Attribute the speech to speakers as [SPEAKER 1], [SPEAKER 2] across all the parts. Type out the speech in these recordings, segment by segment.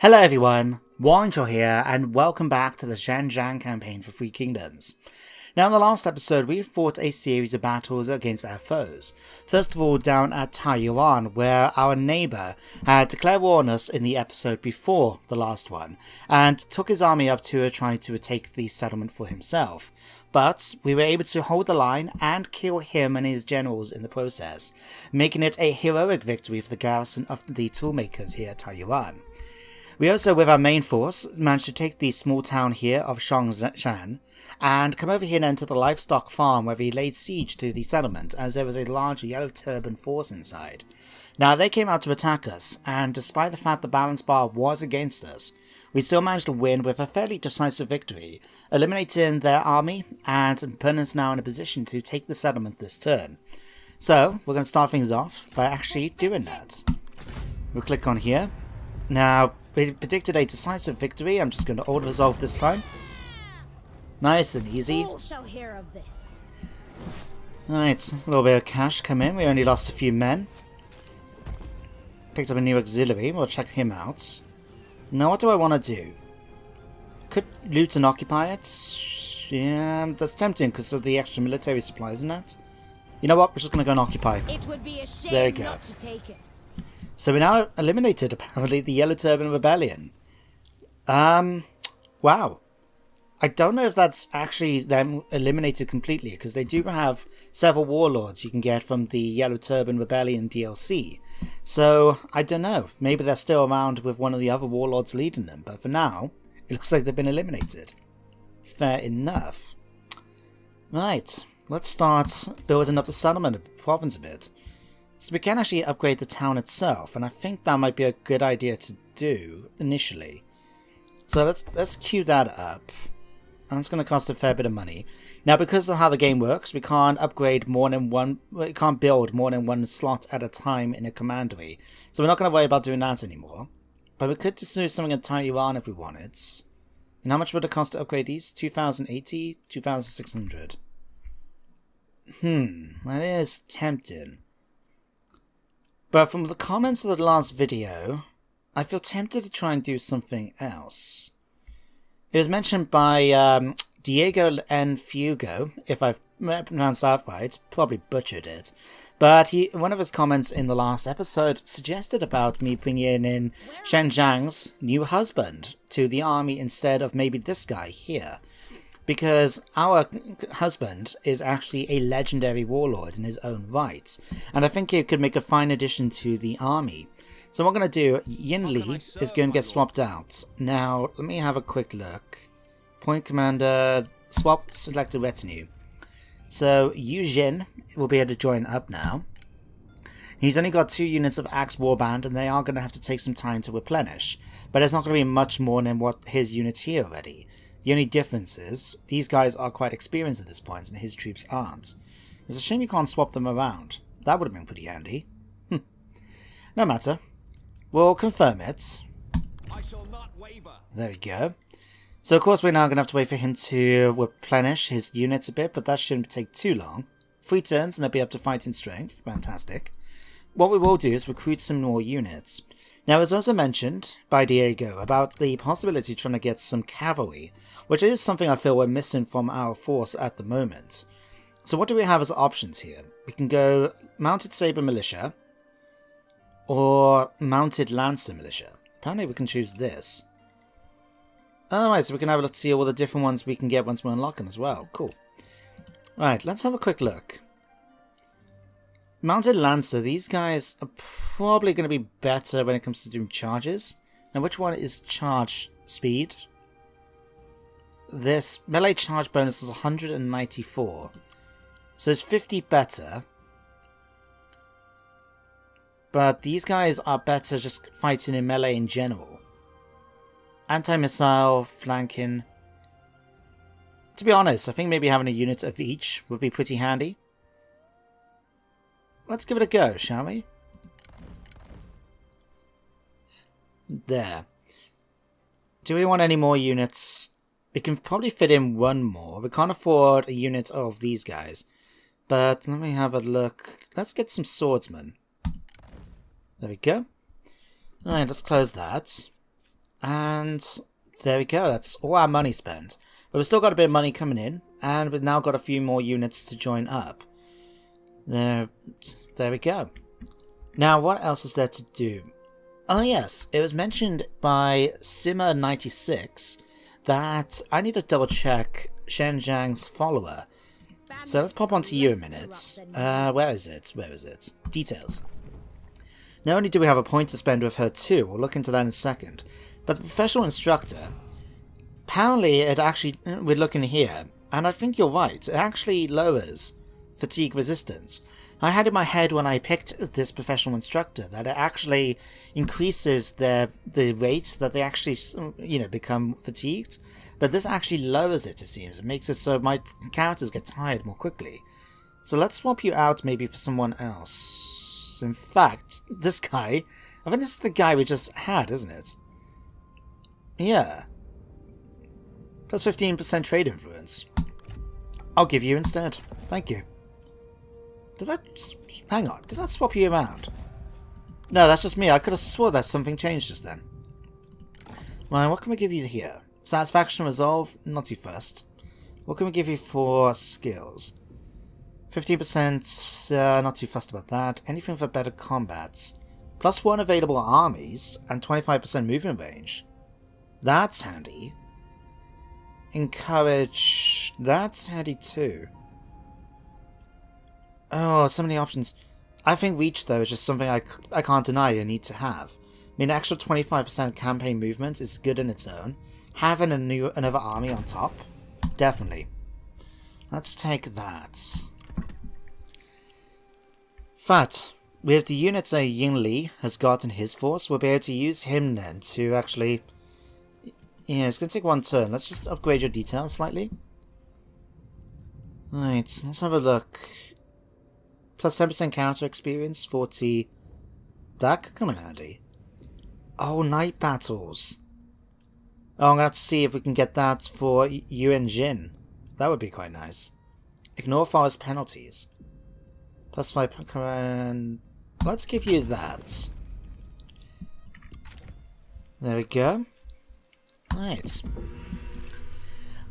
[SPEAKER 1] Hello everyone, Warrenjoy here, and welcome back to the Zheng Jiang campaign for Three Kingdoms. Now in the last episode we fought a series of battles against our foes. First of all down at Taiyuan, where our neighbour had declared war on us in the episode before the last one, and took his army up to try to take the settlement for himself. But we were able to hold the line and kill him and his generals in the process, making it a heroic victory for the garrison of the toolmakers here at Taiyuan. We also, with our main force, managed to take the small town here of Zheng Jiang and come over here and to the livestock farm where we laid siege to the settlement as there was a large yellow turban force inside. Now they came out to attack us, and despite the fact the balance bar was against us, we still managed to win with a fairly decisive victory, eliminating their army and putting us now in a position to take the settlement this turn. So we're going to start things off by actually doing that. We'll click on here. Now, we predicted a decisive victory. I'm just going to auto-resolve this time. Nice and easy.
[SPEAKER 2] All shall hear of this.
[SPEAKER 1] Right, a little bit of cash come in. We only lost a few men. Picked up a new auxiliary. We'll check him out. Now, what do I want to do? Could loot and occupy it. Yeah, that's tempting because of the extra military supplies, isn't it? You know what? We're just going to go and occupy.
[SPEAKER 2] It would be a shame
[SPEAKER 1] There we go.
[SPEAKER 2] not to take it.
[SPEAKER 1] So we now eliminated, apparently, the Yellow Turban Rebellion. Wow. I don't know if that's actually them eliminated completely, because they do have several warlords you can get from the Yellow Turban Rebellion DLC. So, I don't know. Maybe they're still around with one of the other warlords leading them, but for now, it looks like they've been eliminated. Fair enough. Right, let's start building up the settlement of the province a bit. So we can actually upgrade the town itself, and I think that might be a good idea to do initially. So let's queue that up. And it's going to cost a fair bit of money. Now, because of how the game works, we can't upgrade more than one. We can't build more than one slot at a time in a commandery. So we're not going to worry about doing that anymore. But we could just do something in Taiyuan if we wanted. And how much would it cost to upgrade these? 2,080, 2,600. That is tempting. But from the comments of the last video, I feel tempted to try and do something else. It was mentioned by Diego N. Fugo, if I've pronounced that right, probably butchered it. But one of his comments in the last episode suggested about me bringing in Zheng Jiang's new husband to the army instead of maybe this guy here. Because our husband is actually a legendary warlord in his own right, and I think it could make a fine addition to the army. So what I'm going to do, Yin Li is going to get swapped out. Now, let me have a quick look. Point commander, swap selected retinue. So Yu Jin will be able to join up now. He's only got 2 units of Axe Warband, and they are going to have to take some time to replenish. But it's not going to be much more than what his units here already. The only difference is, these guys are quite experienced at this point, and his troops aren't. It's a shame you can't swap them around. That would have been pretty handy. No matter. We'll confirm it.
[SPEAKER 3] I shall not waver.
[SPEAKER 1] There we go. So of course we're now going to have to wait for him to replenish his units a bit, but that shouldn't take too long. 3 turns and they'll be up to fighting strength. Fantastic. What we will do is recruit some more units. Now, it was also mentioned by Diego about the possibility of trying to get some cavalry, which is something I feel we're missing from our force at the moment. So what do we have as options here? We can go Mounted Saber Militia or Mounted Lancer Militia. Apparently we can choose this. Alright, so we can have a look to see all the different ones we can get once we unlock them as well. Cool. Right, let's have a quick look. Mounted Lancer, these guys are probably going to be better when it comes to doing charges. Now, which one is charge speed? This melee charge bonus is 194. So it's 50 better. But these guys are better just fighting in melee in general. Anti-missile, flanking. To be honest, I think maybe having a unit of each would be pretty handy. Let's give it a go, shall we? There. Do we want any more units? We can probably fit in one more. We can't afford a unit of these guys. But let me have a look. Let's get some swordsmen. There we go. Alright, let's close that. And there we go. That's all our money spent. But we've still got a bit of money coming in, and we've now got a few more units to join up. There we go. Now, what else is there to do? Oh yes, it was mentioned by Simmer96 that I need to double check Zheng Jiang's follower. So let's pop onto you a minute. Where is it? Where is it? Details. Not only do we have a point to spend with her too, we'll look into that in a second, but the professional instructor, apparently it actually, we're looking here, and I think you're right, it actually lowers fatigue resistance. I had in my head when I picked this professional instructor that it actually increases the rate that they actually, become fatigued. But this actually lowers it, it seems. It makes it so my characters get tired more quickly. So let's swap you out maybe for someone else. In fact, this guy, I think this is the guy we just had, isn't it? Yeah. Plus 15% trade influence. I'll give you instead. Thank you. Hang on, did I swap you around? No, that's just me. I could have swore that something changed just then. Right, what can we give you here? Satisfaction, resolve, not too fast. What can we give you for skills? 15%, not too fussed about that. Anything for better combats. +1 available armies, and 25% movement range. That's handy. Encourage, that's handy too. Oh, so many options. I think reach, though, is just something I can't deny you need to have. I mean, an extra 25% campaign movement is good in its own. Having another army on top? Definitely. Let's take that. Fact, with the units that Ying Li has got in his force, we'll be able to use him then to actually... Yeah, it's going to take one turn. Let's just upgrade your details slightly. Right, let's have a look. Plus 10% counter experience, 40... That could come in handy. Oh, night battles. Oh, I'm going to have to see if we can get that for Yuan Jin. That would be quite nice. Ignore forest penalties. Plus 5 command... Let's give you that. There we go. Right.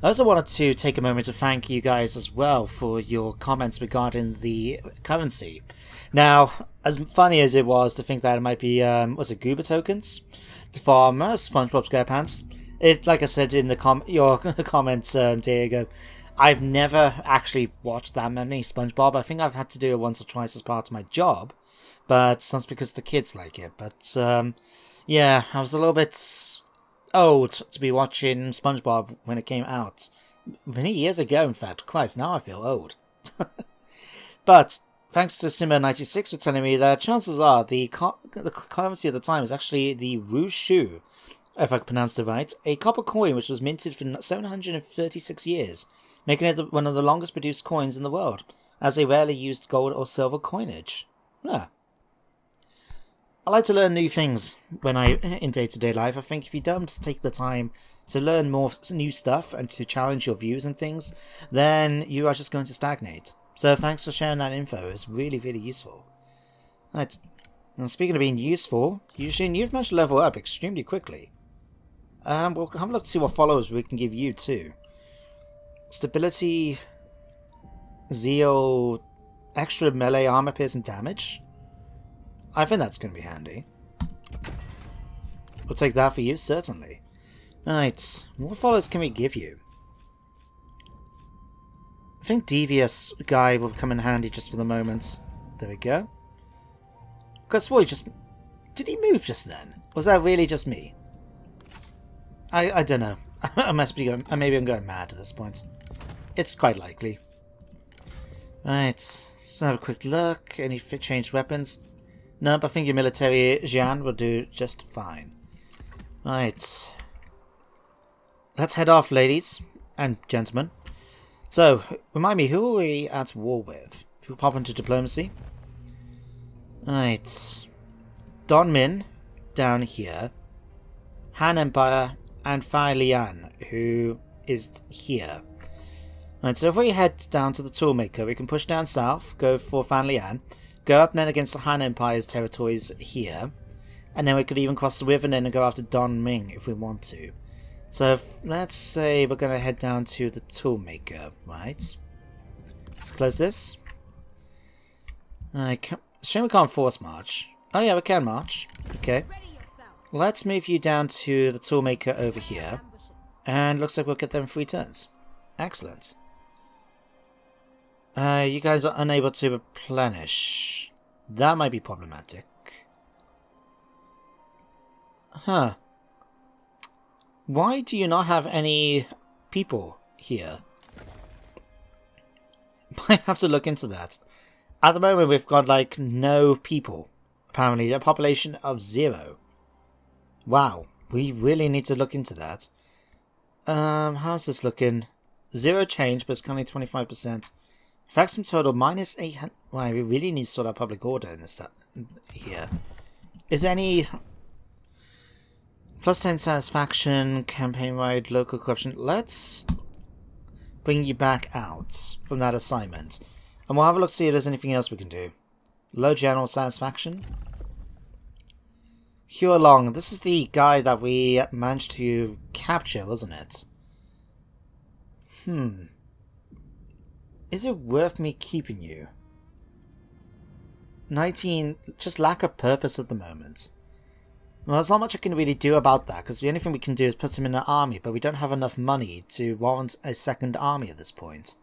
[SPEAKER 1] I also wanted to take a moment to thank you guys as well for your comments regarding the currency. Now, as funny as it was to think that it might be, was it Goober tokens? From SpongeBob SquarePants. Like I said in the your comments, Diego, I've never actually watched that many SpongeBob. I think I've had to do it once or twice as part of my job, but that's because the kids like it. But yeah, I was a little bit old to be watching SpongeBob when it came out. Many years ago, in fact. Christ, now I feel old. But thanks to Simmer96 for telling me that chances are the currency at the time is actually the Rushu, if I pronounced it right, a copper coin which was minted for 736 years, making it one of the longest produced coins in the world, as they rarely used gold or silver coinage. Yeah. I like to learn new things in day-to-day life. I think if you don't take the time to learn more new stuff and to challenge your views and things, then you are just going to stagnate. So thanks for sharing that info. It's really, really useful. Right. And speaking of being useful, Yushin, you've managed to level up extremely quickly. We'll have a look to see what followers we can give you too. Stability, Zeal, extra melee armor piercing damage. I think that's going to be handy. We'll take that for you, certainly. Right, what followers can we give you? I think Devious guy will come in handy just for the moment. There we go. Because what, did he move just then? Was that really just me? I don't know. I must be going... Maybe I'm going mad at this point. It's quite likely. Right, let's have a quick look. Any changed weapons? Nope, I think your military Jian will do just fine. Right. Let's head off, ladies and gentlemen. So, remind me, who are we at war with? If we pop into diplomacy. Right. Don Min, down here. Han Empire, and Fai Lian, who is here. Right, so if we head down to the Toolmaker, we can push down south, go for Fan Lian, go up and then against the Han Empire's territories here, And then we could even cross the river and then go after Don Ming if we want to. So let's say we're going to head down to the toolmaker, right? Let's close this. Shame we can't force march. Oh yeah, we can march. Okay. Let's move you down to the toolmaker over here. And looks like we'll get them 3 turns. Excellent. You guys are unable to replenish. That might be problematic. Huh. Why do you not have any people here? Might have to look into that. At the moment we've got like no people. Apparently a population of 0. Wow. We really need to look into that. How's this looking? 0 change, but it's currently 25%. Maximum total minus 800. Wow, we really need to sort out public order in this here. Is there any plus 10 satisfaction, campaign wide, local corruption? Let's bring you back out from that assignment, and we'll have a look, see if there's anything else we can do. Low general satisfaction. Hugh Long. This is the guy that we managed to capture, wasn't it? Is it worth me keeping you? 19, just lack of purpose at the moment. Well, there's not much I can really do about that, because the only thing we can do is put him in an army, but we don't have enough money to warrant a second army at this point.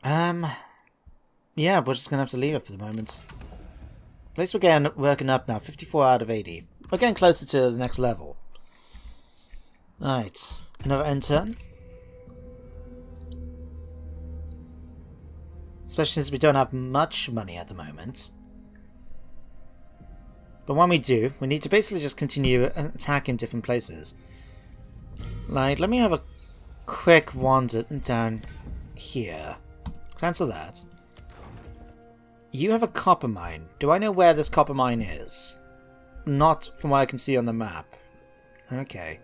[SPEAKER 1] Yeah, we're just going to have to leave it for the moment. At least we're getting working up now, 54 out of 80. We're getting closer to the next level. Right, another end turn. Especially since we don't have much money at the moment. But when we do, we need to basically just continue attacking different places. Like, let me have a quick wander down here. Cancel that. You have a copper mine. Do I know where this copper mine is? Not from what I can see on the map. Okay.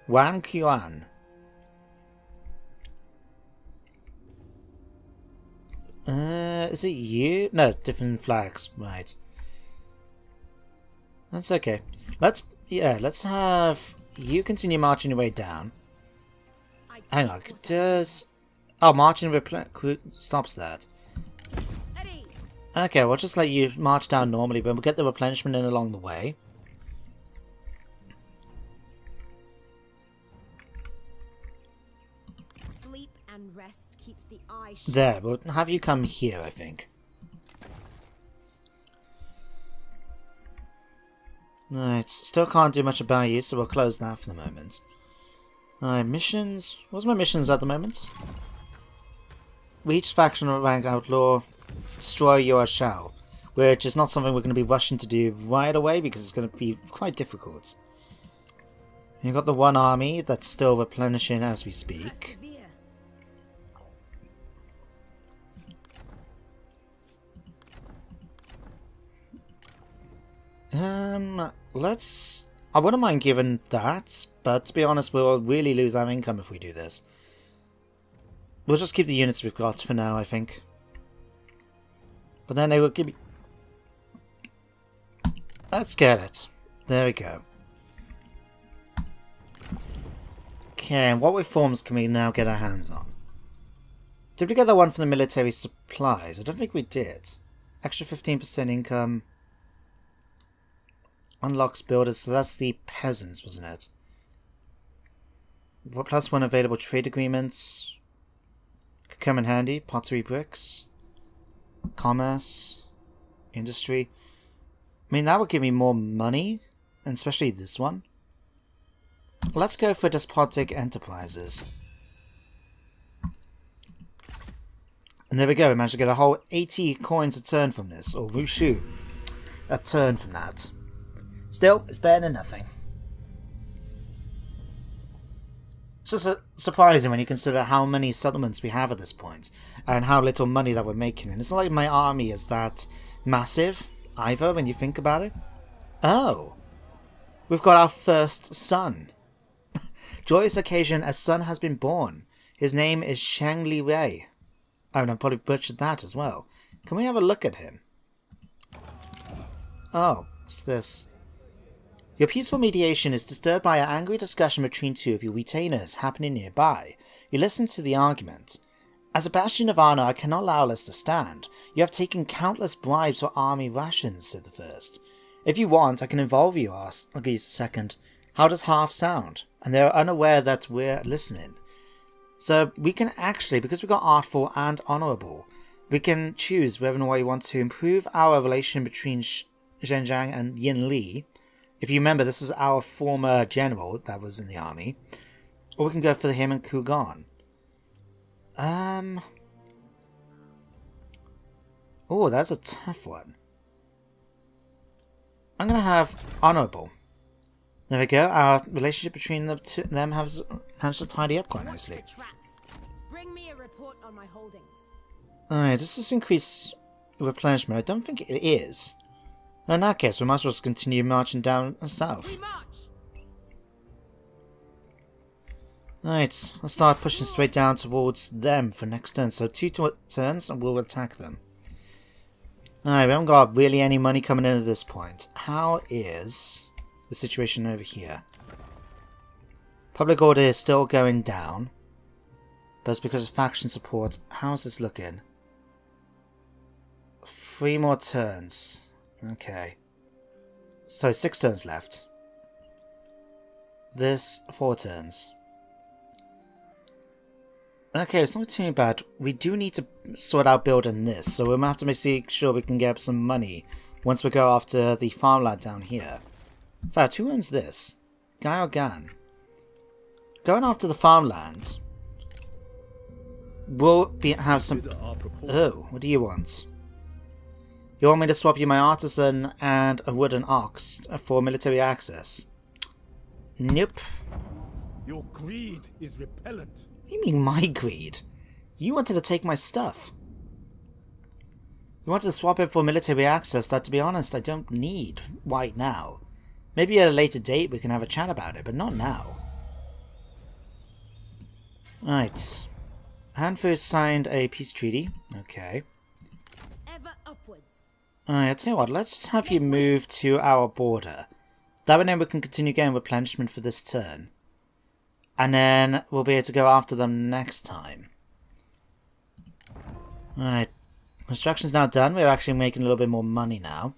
[SPEAKER 1] Wan Kuan. Is it you? No, different flags. Right. That's okay. Let's have you continue marching your way down. Hang on, does... Oh, marching stops that. Okay, we'll just let you march down normally, but we'll get the replenishment in along the way.
[SPEAKER 2] Sleep and rest keeps the eye sharp.
[SPEAKER 1] There, we'll have you come here, I think. Right, still can't do much about you, so we'll close that for the moment. Missions... What's my missions at the moment? Reach faction rank outlaw, destroy your shell. Which is not something we're going to be rushing to do right away, because it's going to be quite difficult. You've got the one army that's still replenishing as we speak. I wouldn't mind giving that, but to be honest, we'll really lose our income if we do this. We'll just keep the units we've got for now, I think. But then they will give me... Let's get it. There we go. Okay, and what reforms can we now get our hands on? Did we get the one from the military supplies? I don't think we did. Extra 15% income... Unlocks builders, so that's the peasants, wasn't it? What plus 1 available trade agreements? Could come in handy. Pottery bricks. Commerce. Industry. I mean, that would give me more money, and especially this one. Let's go for despotic enterprises. And there we go, we managed to get a whole 80 coins a turn from this, or wushu, a turn from that. Still, it's better than nothing. It's just surprising when you consider how many settlements we have at this point, and how little money that we're making. And it's not like my army is that massive, either, when you think about it. Oh! We've got our first son. Joyous occasion, a son has been born. His name is Shang Li Wei. Oh, and I probably butchered that as well. Can we have a look at him? Oh, what's this? Your peaceful mediation is disturbed by an angry discussion between two of your retainers happening nearby. You listen to the argument. As a bastion of honor, I cannot allow this to stand. You have taken countless bribes for army rations, said the first. If you want, I can involve you, agrees the second. How does half sound? And they are unaware that we're listening. So we can actually, because we got artful and honorable, we can choose whether or not we want to improve our relation between Zheng Jiang and Yin Li. If you remember, this is our former general that was in the army. Or we can go for him and Kugan. Oh, that's a tough one. I'm gonna have honorable. There we go. Our relationship between them has managed to tidy up quite nicely.
[SPEAKER 2] Bring me a report on my holdings.
[SPEAKER 1] Alright, does this increase replenishment? I don't think it is. In that case, we might as well just continue marching down south.
[SPEAKER 2] We march.
[SPEAKER 1] Right, let's start pushing straight down towards them for next turn. So 2 turns and we'll attack them. Alright, we haven't got really any money coming in at this point. How is the situation over here? Public order is still going down. But it's because of faction support. How's this looking? 3 more turns. Okay. So 6 turns left. This 4 turns. Okay, it's not too bad. We do need to sort out building this, so we'll have to make sure we can get some money once we go after the farmland down here. In fact, who owns this? Guy or Gan? Going after the farmland. We'll have some... Oh, what do you want? You want me to swap you my artisan and a wooden ox for military access? Nope.
[SPEAKER 3] Your greed is repellent.
[SPEAKER 1] What do you mean my greed? You wanted to take my stuff. You wanted to swap it for military access that, to be honest, I don't need right now. Maybe at a later date we can have a chat about it, but not now. Right. Hanfu signed a peace treaty. Okay.
[SPEAKER 2] Ever upwards.
[SPEAKER 1] Alright, I'll tell you what, let's just have you move to our border. That way then we can continue getting replenishment for this turn. And then we'll be able to go after them next time. Alright. Construction's now done. We're actually making a little bit more money now.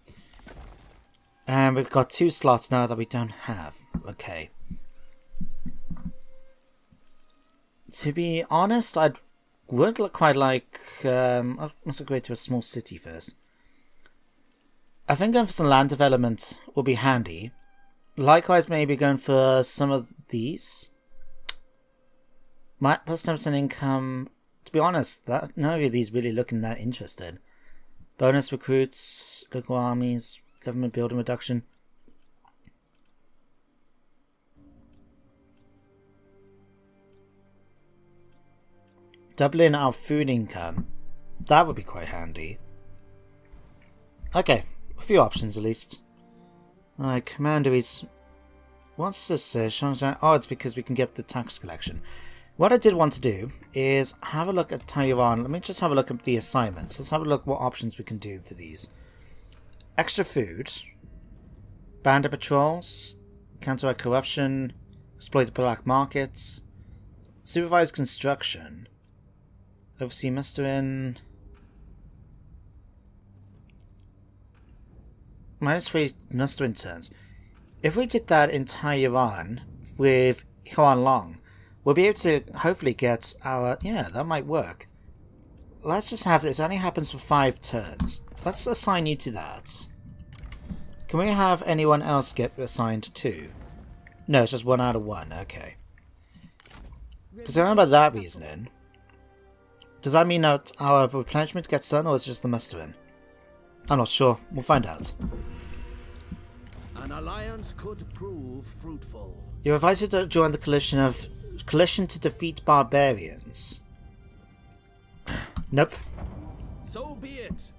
[SPEAKER 1] And we've got 2 slots now that we don't have. Okay. To be honest, I would quite like... let's upgrade to a small city first. I think going for some land development will be handy. Likewise, maybe going for some of these. Might plus 10% income. To be honest, none of these really looking that interested. Bonus recruits, local armies, government building reduction. Doubling our food income. That would be quite handy. Okay, a few options at least. Alright, commanderies. What's this? Oh, it's because we can get the tax collection. What I did want to do is have a look at Taiwan. Let me just have a look at the assignments. Let's have a look what options we can do for these. Extra food. Bandit patrols. Counteract corruption. Exploit the black markets. Supervise construction. Oversee mustering. -3 mustering turns. If we did that in Taiwan with Huan Long, we'll be able to hopefully get our... Yeah, that might work. Let's just have this. It only happens for 5 turns. Let's assign you to that. Can we have anyone else get assigned to? No, it's just 1 out of 1. Okay. Because I remember that reasoning. Does that mean that our replenishment gets done, or is it just the mustering? I'm not sure. We'll find out.
[SPEAKER 3] An alliance could prove fruitful.
[SPEAKER 1] You're invited to join the coalition to defeat barbarians. Nope.
[SPEAKER 3] So be it.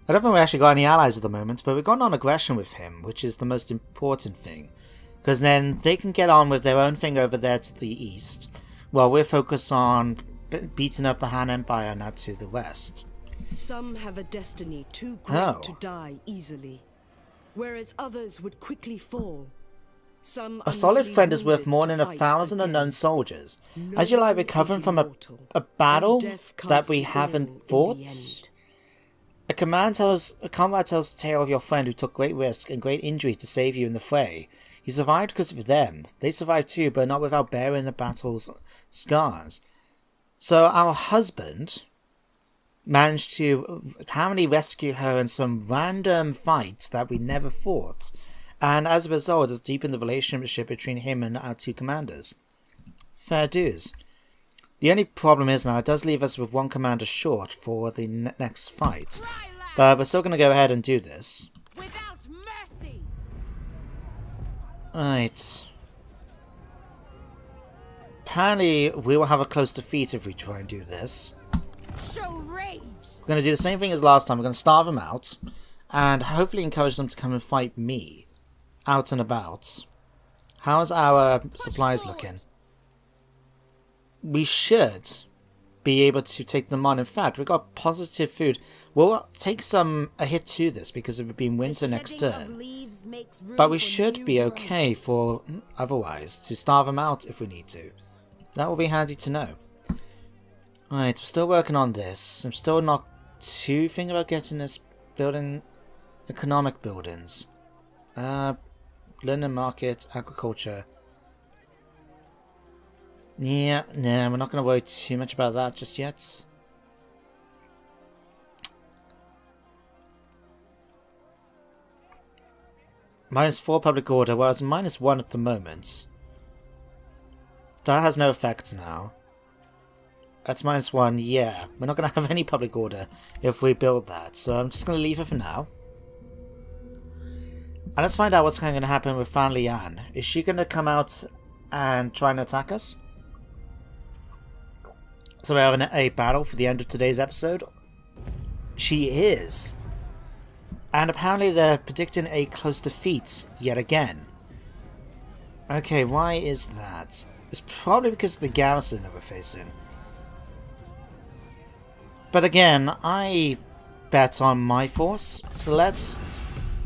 [SPEAKER 1] I don't think we actually got any allies at the moment, but we've got non-aggression with him, which is the most important thing. Because then they can get on with their own thing over there to the east, while we're focused on beating up the Han Empire now to the west.
[SPEAKER 4] Some have a destiny too great
[SPEAKER 1] Oh.
[SPEAKER 4] to die easily. whereas others would quickly fall. Some
[SPEAKER 1] A solid
[SPEAKER 4] unruly
[SPEAKER 1] friend is worth
[SPEAKER 4] wounded
[SPEAKER 1] more
[SPEAKER 4] to
[SPEAKER 1] than 1,000
[SPEAKER 4] fight
[SPEAKER 1] unknown
[SPEAKER 4] again.
[SPEAKER 1] soldiers.
[SPEAKER 4] No
[SPEAKER 1] As you lie
[SPEAKER 4] one
[SPEAKER 1] recovering
[SPEAKER 4] is
[SPEAKER 1] from
[SPEAKER 4] immortal,
[SPEAKER 1] a
[SPEAKER 4] and
[SPEAKER 1] battle
[SPEAKER 4] death
[SPEAKER 1] that
[SPEAKER 4] comes
[SPEAKER 1] we
[SPEAKER 4] to
[SPEAKER 1] haven't
[SPEAKER 4] all in
[SPEAKER 1] fought,
[SPEAKER 4] the end.
[SPEAKER 1] a combat tells the tale of your friend who took great risk and great injury to save you in the fray. He survived because of them. They survived too, but not without bearing the battle's scars. So our husband managed to apparently rescue her in some random fight that we never fought, and as a result has deepened the relationship between him and our two commanders. Fair dues. The only problem is now it does leave us with one commander short for the next fight, but we're still going to go ahead and do this.
[SPEAKER 2] Without mercy.
[SPEAKER 1] Right. Apparently we will have a close defeat if we try and do this.
[SPEAKER 2] Show rage.
[SPEAKER 1] We're going to do the same thing as last time. We're going to starve them out and hopefully encourage them to come and fight me out and about. How's our supplies looking? We should be able to take them on. In fact, we've got positive food. We'll take a hit to this because it would be winter next turn. But we should be okay for otherwise to starve them out if we need to. That will be handy to know. Right, we're still working on this. I'm still not too thinking about getting this building, economic buildings. London market, agriculture. Yeah, no, we're not going to worry too much about that just yet. -4 public order, whereas -1 at the moment. That has no effect now. That's -1, yeah. We're not going to have any public order if we build that, so I'm just going to leave it for now. And let's find out what's going to happen with Fan Lian. Is she going to come out and try and attack us? So we're having a battle for the end of today's episode. She is. And apparently they're predicting a close defeat yet again. Okay, why is that? It's probably because of the garrison that we're facing. But again, I bet on my force. So let's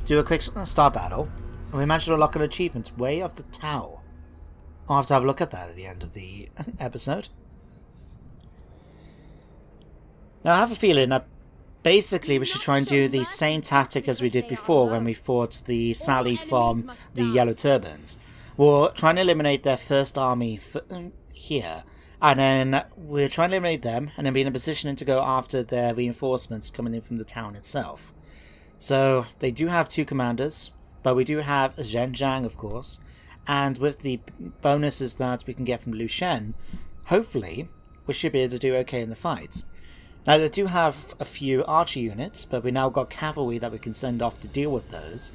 [SPEAKER 1] do a quick star battle. And we managed to unlock an achievement, Way of the Tau. I'll have to have a look at that at the end of the episode. Now I have a feeling that basically we should try and do the same tactic as we did before when we fought the Sally from the Yellow Turbans. We'll try and eliminate their first army here, and then we'll try and eliminate them and then be in a position to go after their reinforcements coming in from the town itself. So they do have 2 commanders, but we do have Zheng Jiang, of course, and with the bonuses that we can get from Lu Shen, hopefully we should be able to do okay in the fight. Now they do have a few archer units, but we now got cavalry that we can send off to deal with those.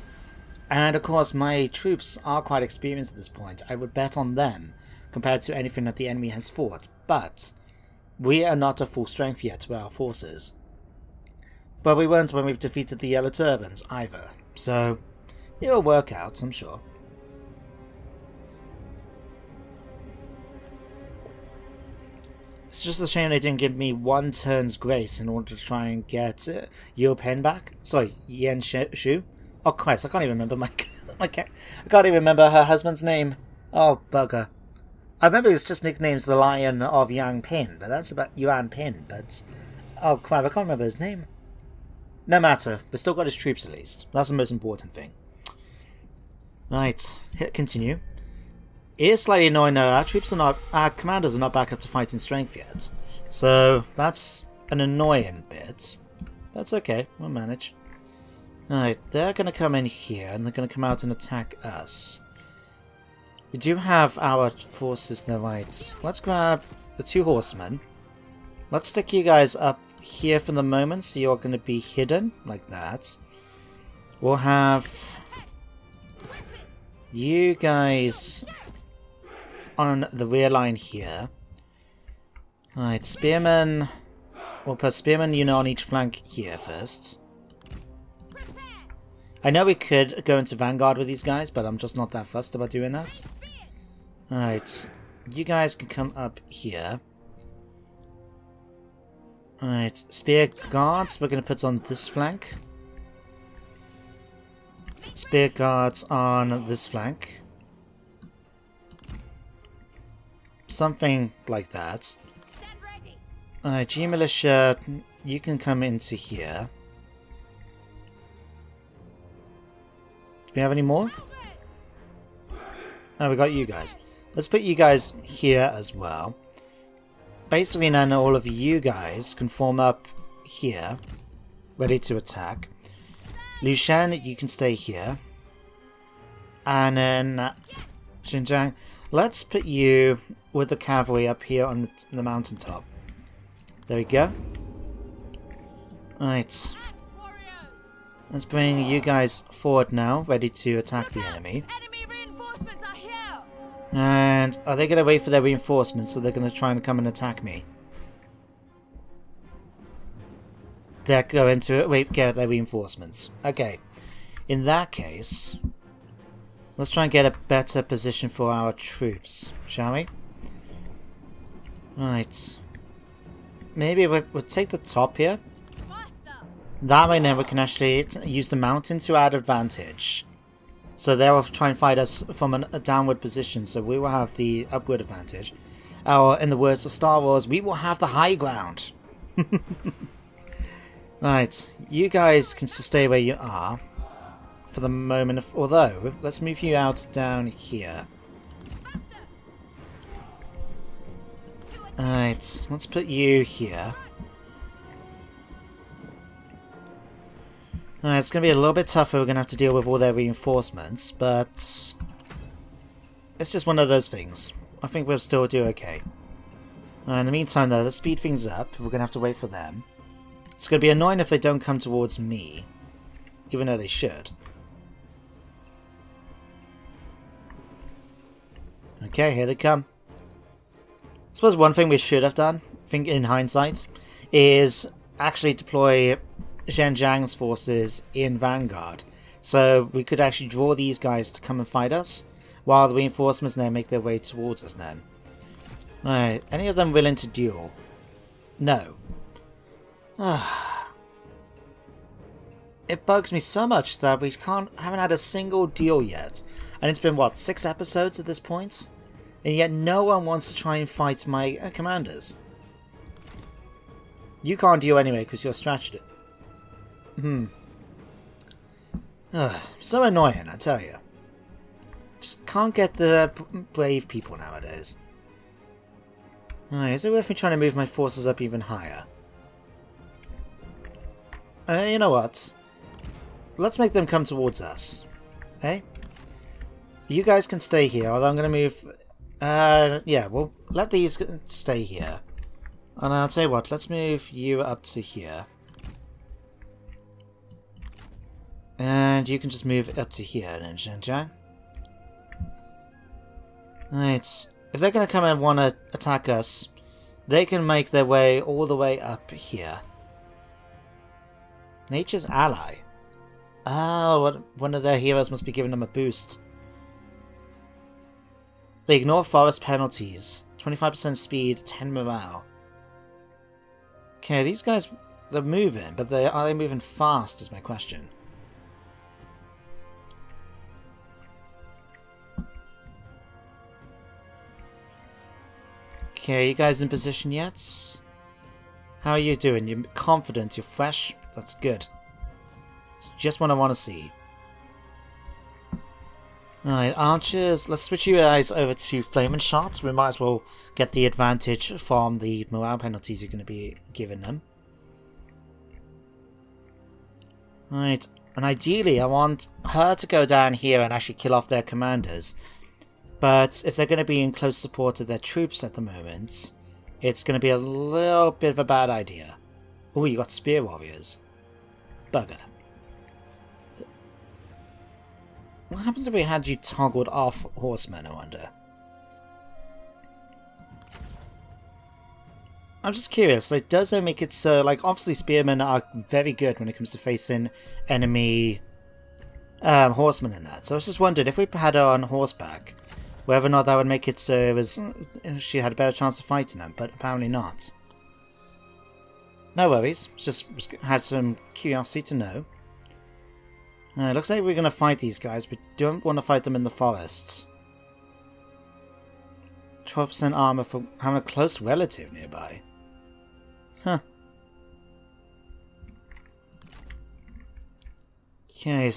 [SPEAKER 1] And of course my troops are quite experienced at this point. I would bet on them compared to anything that the enemy has fought, but we are not at full strength yet to our forces. But we weren't when we defeated the Yellow Turbans either, so it'll work out, I'm sure. It's just a shame they didn't give me 1 turn's grace in order to try and get Yu Pen back. Sorry, Yen Shu. Oh Christ, I can't even remember I can't even remember her husband's name. Oh bugger. I remember it's just nicknames the Lion of Yang Pin, but that's about Yuan Pin, but oh crap, I can't remember his name. No matter, we've still got his troops at least. That's the most important thing. Right, hit continue. It is slightly annoying though, our commanders are not back up to fighting strength yet. So that's an annoying bit. That's okay, we'll manage. Alright, they're going to come in here and they're going to come out and attack us. We do have our forces there, right. Let's grab the 2 horsemen. Let's stick you guys up here for the moment so you're going to be hidden, like that. We'll have you guys on the rear line here. Alright, spearmen. We'll put spearmen, on each flank here first. I know we could go into Vanguard with these guys, but I'm just not that fussed about doing that. Alright, you guys can come up here. Alright, spear guards we're going to put on this flank. spear guards on this flank. Something like that.
[SPEAKER 2] Stand ready.
[SPEAKER 1] Alright, G Militia, you can come into here. Do we have any more? Oh, we got you guys. Let's put you guys here as well. Basically, then all of you guys can form up here, ready to attack. Liu Shan, you can stay here. And then Zheng Jiang, let's put you with the cavalry up here on the mountaintop. There we go. Alright. Let's bring you guys forward now, ready to attack the enemy.
[SPEAKER 2] Enemy reinforcements are here.
[SPEAKER 1] And are they going to wait for their reinforcements, so they're going to try and come and attack me? They're going to get their reinforcements. Okay. In that case, let's try and get a better position for our troops, shall we? Right. Maybe we'll take the top here. That way then we can actually use the mountain to add advantage. So they'll try and fight us from a downward position, so we will have the upward advantage. Or in the words of Star Wars, we will have the high ground. Right, you guys can stay where you are for the moment, although let's move you out down here. Alright, let's put you here. It's going to be a little bit tougher. We're going to have to deal with all their reinforcements, but it's just one of those things. I think we'll still do okay. In the meantime, though, let's speed things up. We're going to have to wait for them. It's going to be annoying if they don't come towards me, even though they should. Okay, here they come. I suppose one thing we should have done, I think in hindsight, is actually deploy Zheng Jiang's forces in Vanguard, so we could actually draw these guys to come and fight us, while the reinforcements now make their way towards us then. Alright, any of them willing to duel? No. It bugs me so much that we haven't had a single deal yet, and it's been what, 6 episodes at this point? And yet no one wants to try and fight my commanders. You can't deal anyway because you're strategist. So annoying, I tell you. Just can't get the brave people nowadays. Alright, is it worth me trying to move my forces up even higher? You know what? Let's make them come towards us. Okay? You guys can stay here, although I'm going to move... yeah, we'll let these stay here. And I'll tell you what, let's move you up to here. And you can just move up to here then, Zheng Jiang. Right, if they're going to come and want to attack us, they can make their way all the way up here. Nature's Ally. Oh, one of their heroes must be giving them a boost. They ignore forest penalties. 25% speed, 10 morale. Okay, these guys, they're moving, but are they moving fast is my question. Okay, you guys in position yet? How are you doing? You're confident, you're fresh? That's good. It's just what I want to see. Alright, archers, let's switch you guys over to flame and shots. We might as well get the advantage from the morale penalties you're going to be giving them. Alright, and ideally I want her to go down here and actually kill off their commanders. But if they're going to be in close support of their troops at the moment, it's going to be a little bit of a bad idea. Oh, you got spear warriors. Bugger. What happens if we had you toggled off horsemen, I wonder? I'm just curious, like, does it make it so, like, obviously spearmen are very good when it comes to facing enemy horsemen in that. So I was just wondering, if we had her on horseback, whether or not that would make it so it was, she had a better chance of fighting them, but apparently not. No worries, just had some curiosity to know. Looks like we're going to fight these guys. We don't want to fight them in the forests. 12% armor for having a close relative nearby. Huh. Okay,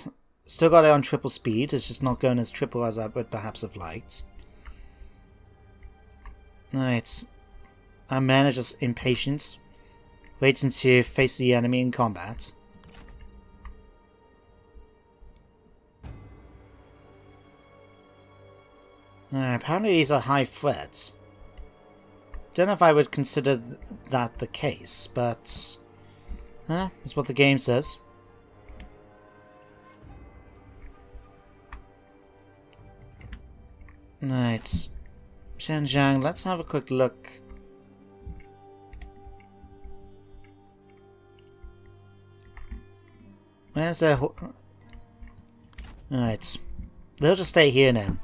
[SPEAKER 1] still got it on triple speed. It's just not going as triple as I would perhaps have liked. Right. Our men are just impatient, waiting to face the enemy in combat. Apparently he's a high threat. Don't know if I would consider that the case, but that's what the game says. Right. Zheng Jiang, let's have a quick look. Where's their Right. They'll just stay here now.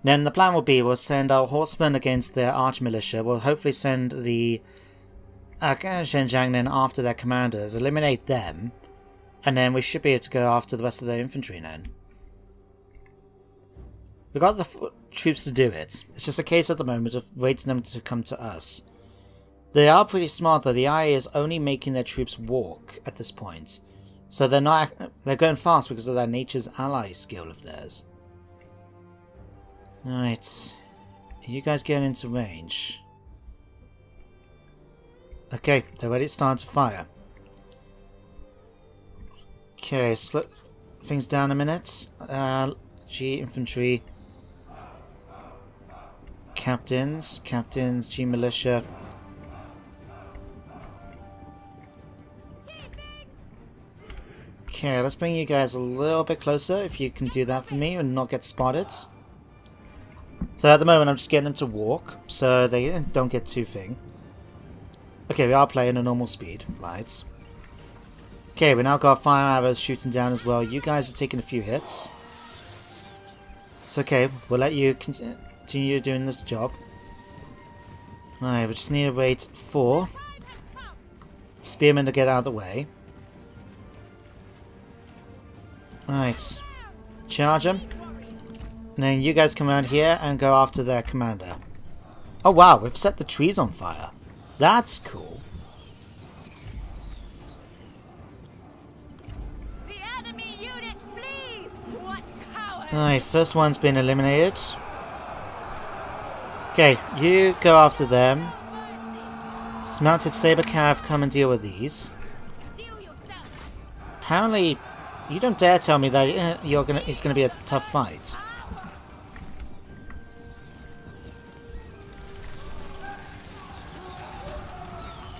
[SPEAKER 1] Then the plan will be we'll send our horsemen against their arch militia. We'll hopefully send the Zheng Jiang then after their commanders, eliminate them, and then we should be able to go after the rest of their infantry then. We've got the troops to do it. It's just a case at the moment of waiting them to come to us. They are pretty smart though. The IA is only making their troops walk at this point. So they're going fast because of that nature's ally skill of theirs. Alright. You guys getting into range. Okay, they're ready to start to fire. Okay, slow things down a minute. G infantry. Captains, G militia. Okay, let's bring you guys a little bit closer if you can do that for me and not get spotted. So at the moment I'm just getting them to walk so they don't get too thing. Okay, we are playing a normal speed, right. Okay, we now got fire arrows shooting down as well. You guys are taking a few hits. It's okay, we'll let you continue doing this job. Alright, we just need to wait for spearmen to get out of the way. Alright, charge them. And then you guys come around here and go after their commander. Oh wow, we've set the trees on fire. That's cool.
[SPEAKER 2] The enemy unit flees! What cowards!
[SPEAKER 1] Alright, first one's been eliminated. Okay, you go after them. Smounted saber cav, come and deal with these.
[SPEAKER 2] Steal yourself!
[SPEAKER 1] Apparently, you don't dare tell me that it's gonna be a tough fight.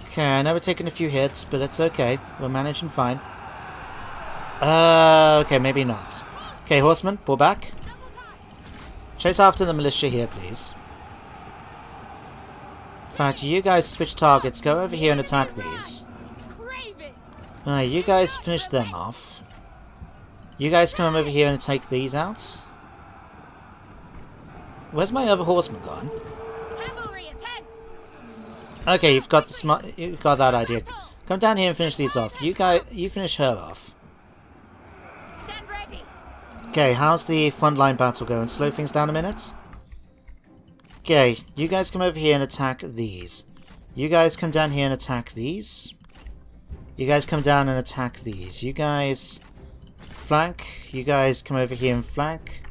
[SPEAKER 1] Okay, I know we're taking a few hits, but it's okay. We're managing fine. Okay, maybe not. Okay, horsemen, pull back. Chase after the militia here, please. In fact, you guys switch targets. Go over here and attack these. Alright, you guys finish them off. You guys come over here and take these out. Where's my other horseman gone? Okay, you've got that idea. Come down here and finish these off. You finish her off.
[SPEAKER 2] Stand ready.
[SPEAKER 1] Okay, how's the frontline battle going? Slow things down a minute. Okay, you guys come over here and attack these. You guys come down here and attack these. You guys come down and attack these. You guys flank. You guys come over here and flank.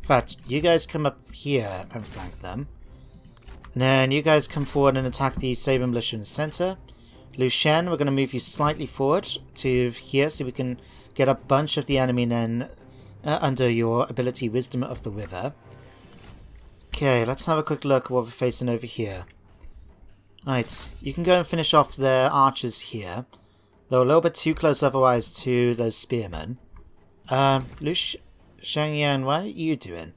[SPEAKER 1] In fact, you guys come up here and flank them. And then you guys come forward and attack the Saber Militia in the center. Liu Shen, we're going to move you slightly forward to here so we can get a bunch of the enemy then under your ability Wisdom of the River. Okay, let's have a quick look at what we're facing over here. Right, you can go and finish off their archers here. They're a little bit too close otherwise to those spearmen. Liu Shengyang, what are you doing?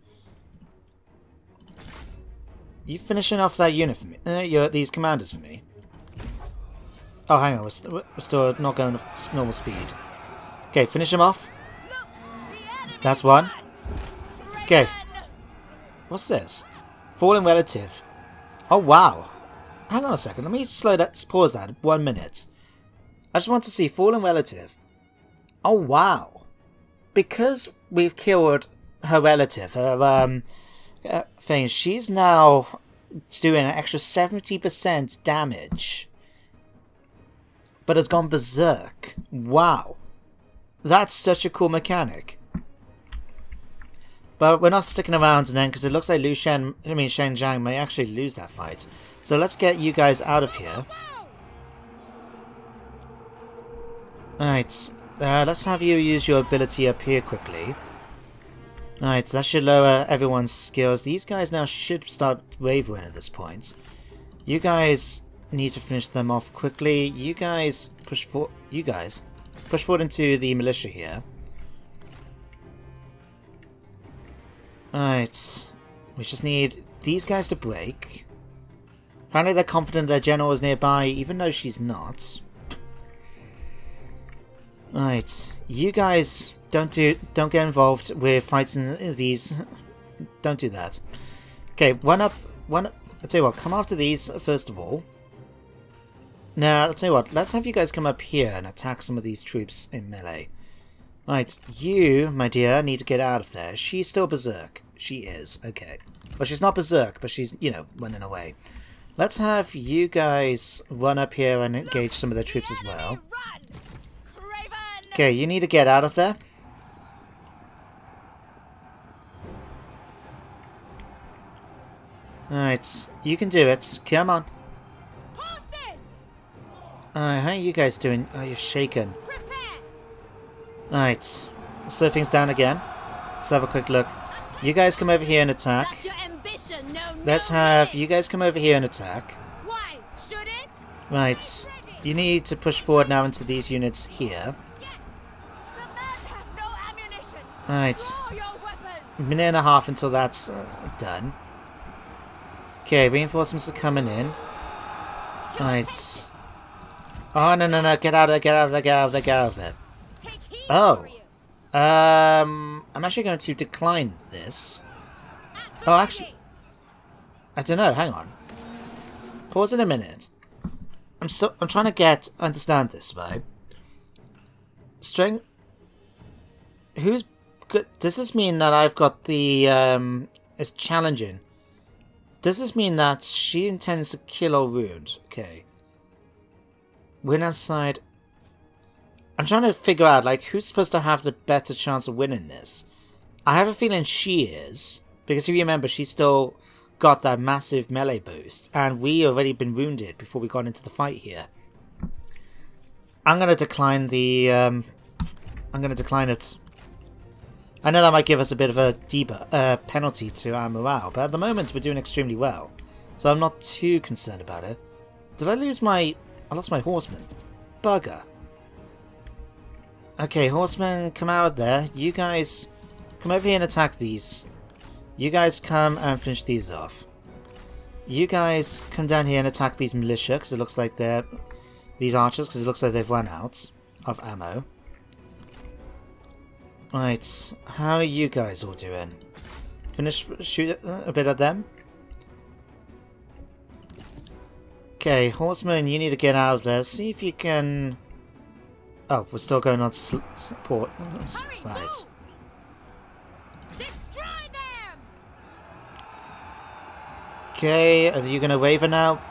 [SPEAKER 1] You finishing off that unit for me? These commanders for me? Oh, hang on, we're still not going at normal speed. Okay, finish them off. That's one. Okay. What's this? Fallen relative. Oh, wow. Hang on a second, let me pause that 1 minute. I just want to see fallen relative. Oh, wow. because we've killed her relative, her thing, she's now doing an extra 70% damage, but has gone berserk. Wow, that's such a cool mechanic. But we're not sticking around then, because it looks like Zheng Jiang may actually lose that fight. So let's get you guys out of here. Alright, let's have you use your ability up here quickly. Alright, that should lower everyone's skills. These guys now should start wavering at this point. You guys need to finish them off quickly. You guys push forward into the militia here. Alright, we just need these guys to break. Apparently they're confident their general is nearby, even though she's not. Alright, you guys don't get involved with fighting these. Don't do that. Okay, I'll tell you what, come after these first of all. Now, I'll tell you what, let's have you guys come up here and attack some of these troops in melee. Right, you, my dear, need to get out of there. She's still berserk. She is, okay. Well, she's not berserk, but she's, you know, running away. Let's have you guys run up here and engage some of their troops as well. Okay, you need to get out of there. Alright, you can do it. Come on. Alright, how are you guys doing? Oh, you're shaken. Alright, slow things down again. Let's have a quick look. You guys come over here and attack. Let's have you guys come over here and attack.
[SPEAKER 2] Why? Should it?
[SPEAKER 1] Right, you need to push forward now into these units here. Alright, a minute and a half until that's done. Okay, reinforcements are coming in. Alright. Oh, no, get out of there. Oh. I'm actually going to decline this. Oh, actually, I don't know, hang on. Pause in a minute. I'm trying to understand this, right? Strength. Who's good? Does this mean that I've got the, it's challenging? Does this mean that she intends to kill or wound? Okay. Win outside. I'm trying to figure out, like, who's supposed to have the better chance of winning this. I have a feeling she is, because if you remember, she's still got that massive melee boost, and we already been wounded before we got into the fight here. I'm going to decline the, I'm going to decline it. I know that might give us a bit of a penalty to our morale, but at the moment we're doing extremely well, so I'm not too concerned about it. Did I lose I lost my horseman. Bugger. Okay, horsemen, come out there. You guys, come over here and attack these. You guys come and finish these off. You guys come down here and attack these militia, because it looks like they're... these archers, because it looks like they've run out of ammo. Right, how are you guys all doing? Shoot a bit at them? Okay, horsemen, you need to get out of there. See if you can... Oh, we're still going on support. Right.
[SPEAKER 2] Destroy them!
[SPEAKER 1] Okay, are you going to waver now?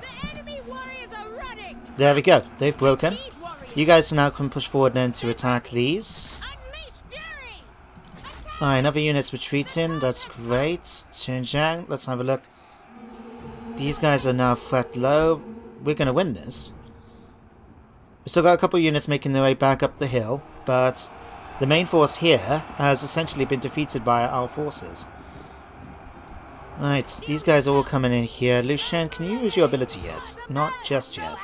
[SPEAKER 2] The enemy warriors are running!
[SPEAKER 1] There we go. They've broken. You guys now can push forward then to attack these.
[SPEAKER 2] Unleash fury!
[SPEAKER 1] Alright, another unit's retreating. That's great. Zheng Jiang, let's have a look. These guys are now threat low. We're going to win this. We've still got a couple of units making their way back up the hill, but the main force here has essentially been defeated by our forces. Right, these guys are all coming in here. Liu Shen, can you use your ability yet? Not just yet.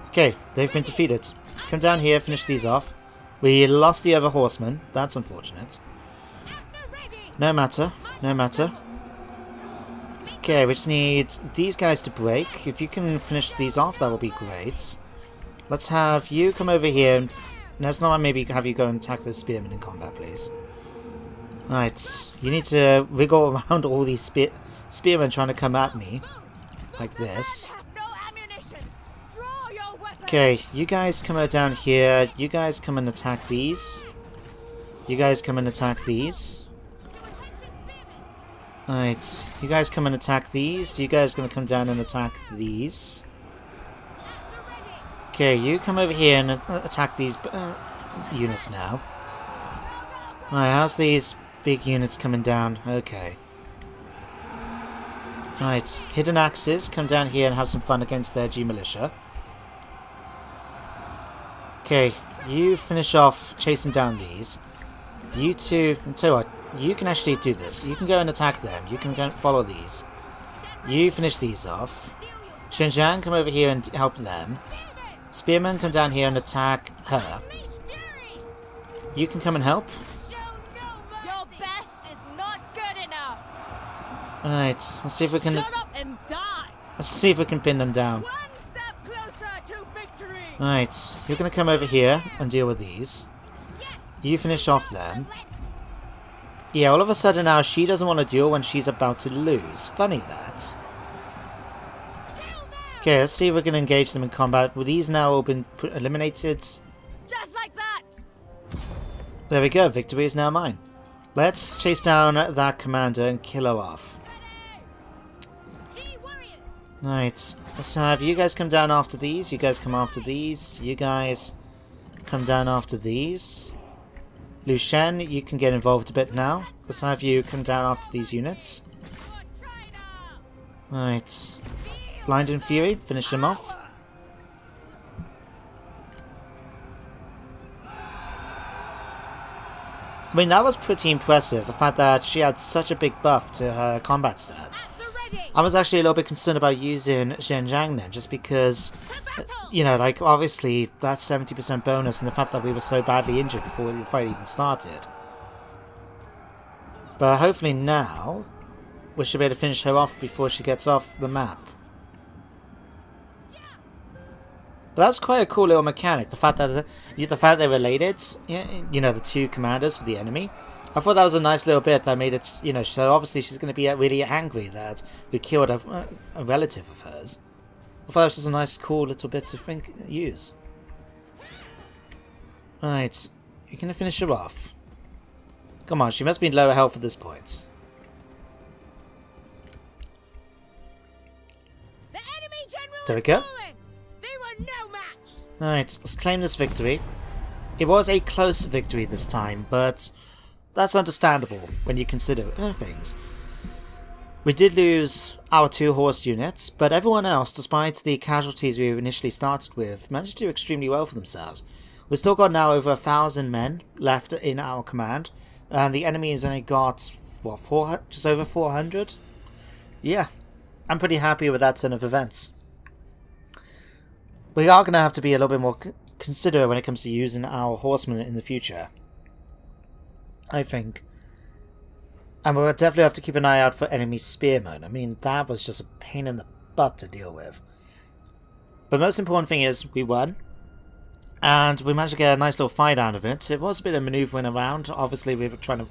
[SPEAKER 1] Okay, they've been defeated. Come down here, finish these off. We lost the other horseman. That's unfortunate. No matter, no matter. Okay, we just need these guys to break. If you can finish these off, that will be great. Let's have you come over here. Let's not maybe have you go and attack the spearmen in combat, please. Alright, you need to wiggle around all these spearmen trying to come at me. Like this. Okay, you guys come down here. You guys come and attack these. You guys come and attack these. Alright, you guys come and attack these. You guys gonna come down and attack these. Okay, you come over here and attack these units now. Alright, how's these big units coming down? Okay. Alright, hidden axes, come down here and have some fun against their G militia. Okay, you finish off chasing down these. You two, I'll tell you what, you can actually do this. You can go and attack them. You can go and follow these. You finish these off. Zheng Jiang, come over here and help them. Spearmen, come down here and attack her. You can come and help.
[SPEAKER 2] Your best is not good enough.
[SPEAKER 1] Alright, let's see if we can...
[SPEAKER 2] Shut up and die.
[SPEAKER 1] Let's see if we can pin them down.
[SPEAKER 2] One step closer to victory.
[SPEAKER 1] Alright, you're gonna come over here and deal with these. You finish off them. Yeah, all of a sudden now she doesn't want to deal when she's about to lose. Funny that. Okay, let's see if we can engage them in combat. With these now all been eliminated.
[SPEAKER 2] Just like that.
[SPEAKER 1] There we go, victory is now mine. Let's chase down that commander and kill her off. Right, let's have you guys come down after these. You guys come after these. You guys come down after these. Lu Shen, you can get involved a bit now. Let's have you come down after these units. Right. Blind and Fury, finish them off. I mean, that was pretty impressive, the fact that she had such a big buff to her combat stats. I was actually a little bit concerned about using Zheng Jiang then, just because, you know, like, obviously, that 70% bonus and the fact that we were so badly injured before the fight even started. But hopefully now, we should be able to finish her off before she gets off the map. But that's quite a cool little mechanic, the fact that they're related, you know, the two commanders for the enemy. I thought that was a nice little bit that made it, you know, so obviously she's going to be really angry that we killed a relative of hers. I thought it was just a nice, cool little bit to use. Alright, you're going to finish her off. Come on, she must be in lower health at this point.
[SPEAKER 2] The enemy general
[SPEAKER 1] There we go.
[SPEAKER 2] They were no match.
[SPEAKER 1] Alright, let's claim this victory. It was a close victory this time, but that's understandable when you consider things. We did lose our 2 horse units, but everyone else, despite the casualties we initially started with, managed to do extremely well for themselves. We've still got now over 1,000 men left in our command, and the enemy has only got, what, just over 400? Yeah, I'm pretty happy with that turn of events. We are going to have to be a little bit more considerate when it comes to using our horsemen in the future, I think. And we'll definitely have to keep an eye out for enemy spearmen. I mean, that was just a pain in the butt to deal with. But the most important thing is, we won. And we managed to get a nice little fight out of it. It was a bit of maneuvering around. Obviously, we were trying to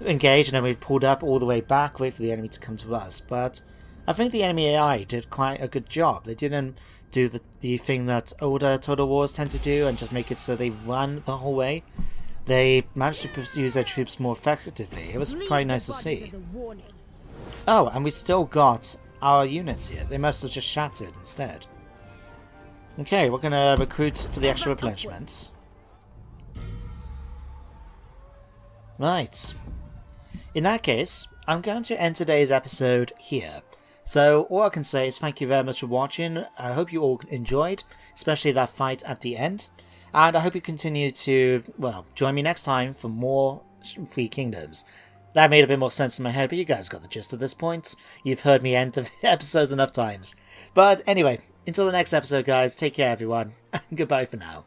[SPEAKER 1] engage, and then we pulled up all the way back, wait for the enemy to come to us. But I think the enemy AI did quite a good job. They didn't do the thing that older Total Wars tend to do, and just make it so they run the whole way. They managed to use their troops more effectively. It was quite nice to see. Oh, and we still got our units here. They must have just shattered instead. Okay, we're going to recruit for the extra replenishments. Right. In that case, I'm going to end today's episode here. So, all I can say is thank you very much for watching. I hope you all enjoyed, especially that fight at the end. And I hope you continue to, well, join me next time for more Three Kingdoms. That made a bit more sense in my head, but you guys got the gist at this point. You've heard me end the episodes enough times. But anyway, until the next episode, guys, take care, everyone, and goodbye for now.